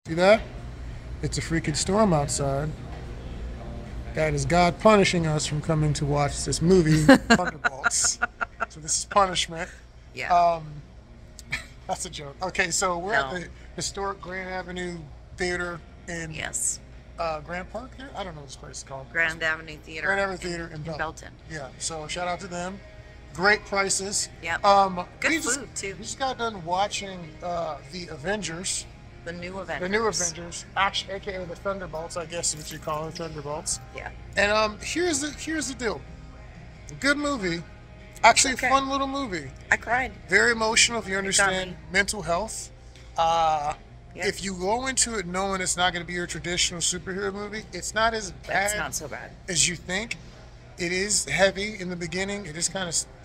See that? It's a freaking storm outside. That is God punishing us from coming to watch this movie, Thunderbolts. So this is punishment. Yeah. That's a joke. Okay, so we're at the historic Grand Avenue Theater in Grand Park here? I don't know what this place is called. Grand Avenue Theater. Grand Avenue Theater in Belton. Yeah, so shout out to them. Great prices. Yeah. Good food, too. We just got done watching the Avengers. The new Avengers. The new Avengers, actually, aka the Thunderbolts, I guess is what you call it, Thunderbolts. Yeah. And here's the deal. Good movie. Actually, a fun little movie. I cried. Very emotional if you understand mental health. If you go into it knowing it's not going to be your traditional superhero movie, it's not as bad. It's not so bad as you think. It is heavy in the beginning. It is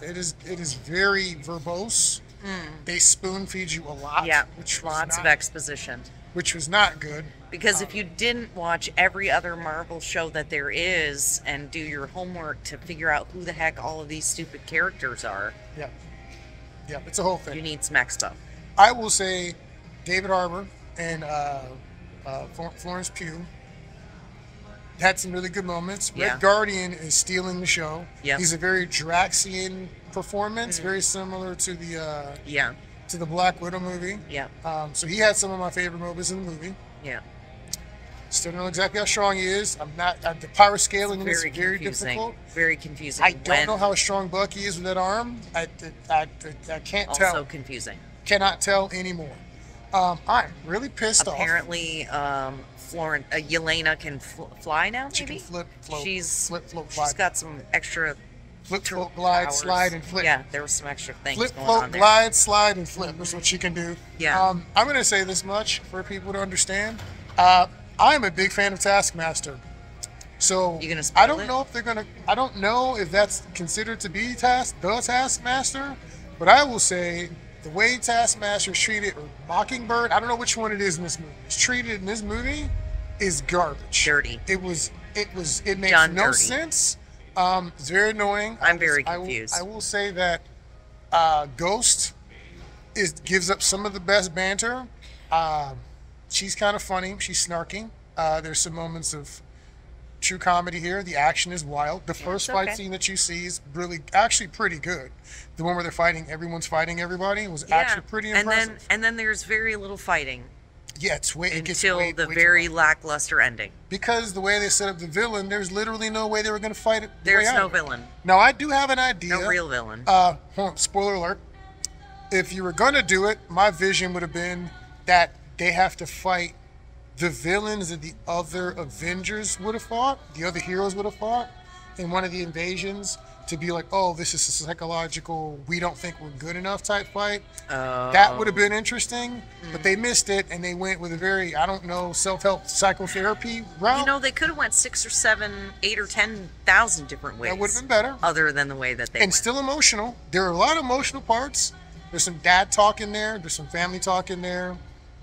it is very verbose. They spoon feed you a lot. Yeah, lots of exposition. Which was not good. Because if you didn't watch every other Marvel show that there is and do your homework to figure out who the heck all of these stupid characters are. Yeah. Yeah, it's a whole thing. You need some expo. I will say David Harbour and Florence Pugh had some really good moments. Red Guardian is stealing the show. Yeah. He's a very Draxian performance, very similar to the Black Widow movie. Yeah. So he had some of my favorite moments in the movie. Yeah. Still don't know exactly how strong he is. I'm not. The power scaling is very difficult. Very confusing. I don't know how strong Bucky is with that arm. I can't tell. Also confusing. Cannot tell anymore. I'm really pissed off. Apparently, Yelena can fly now. Maybe? She can flip, float. She's glide. got some extra flip, float, glide, powers. Slide, and flip. Yeah, there was some extra things flip, going float, on there. glide, slide, and flip is what she can do. Yeah. I'm going to say this much for people to understand. I'm a big fan of Taskmaster. So I don't know if they're gonna. I don't know if that's considered to be the Taskmaster, but I will say the way Taskmaster is treated, or Mockingbird, I don't know which one it is in this movie. It's treated in this movie is garbage. Dirty. It makes no sense. It's very annoying. I'm very confused. I will say that Ghost gives up some of the best banter. She's kind of funny. She's snarky. There's some moments of true comedy here. The action is wild. The first fight scene that you see is actually pretty good. The one where they're fighting, everyone's fighting everybody, was actually pretty impressive. And then there's very little fighting. Yeah, until the very lackluster ending. Because the way they set up the villain, there's literally no way they were going to fight it. There's no villain. Now, I do have an idea. No real villain. Spoiler alert. If you were going to do it, my vision would have been that they have to fight the villains that the other Avengers would have fought, the other heroes would have fought in one of the invasions, to be like, oh, this is a psychological, we don't think we're good enough type fight. That would have been interesting, but they missed it, and they went with a very, I don't know, self-help psychotherapy route. You know, they could have went 6 or 7, 8 or 10,000 different ways. That would have been better. Other than the way that they went. Still emotional. There are a lot of emotional parts. There's some dad talk in there. There's some family talk in there.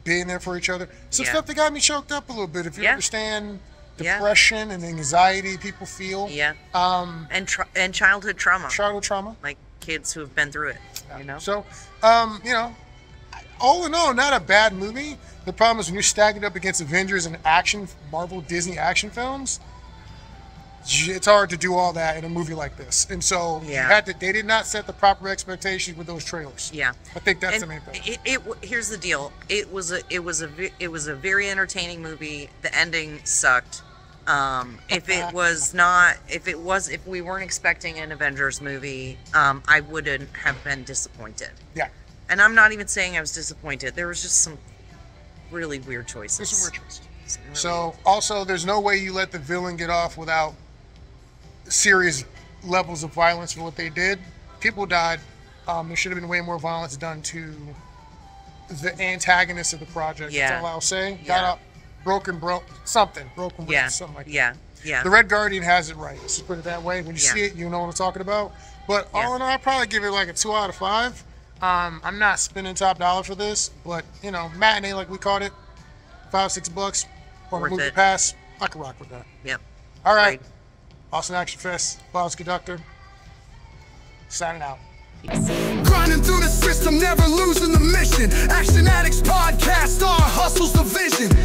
Being there for each other. Some stuff that got me choked up a little bit. If you understand depression and anxiety people feel. Yeah. And childhood trauma. Childhood trauma. Like kids who have been through it. You know. So, you know, all in all, not a bad movie. The problem is when you're stacking it up against Avengers and Marvel, Disney action films, it's hard to do all that in a movie like this. And so they did not set the proper expectations with those trailers. Yeah. I think that's the main thing. Here's the deal. It was a very entertaining movie. The ending sucked. If we weren't expecting an Avengers movie, I wouldn't have been disappointed. Yeah. And I'm not even saying I was disappointed. There was just some really weird choices. There's some weird choices. So also, there's no way you let the villain get off without serious levels of violence for what they did. People died. There should have been way more violence done to the antagonists of the project. Yeah. That's all I'll say. Got up, broken something like that. Yeah. The Red Guardian has it right. Let's just put it that way. When you see it, you know what I'm talking about. But all in all, I'd probably give it like a 2 out of 5. I'm not spending top dollar for this, but you know, matinee like we called it, $5-6 on a movie pass. I can rock with that. Yep. All right. Austin Action Fest, Bob's Conductor, signing out. Grinding through the system, never losing the mission. Action Addicts Podcast, our hustle's the vision.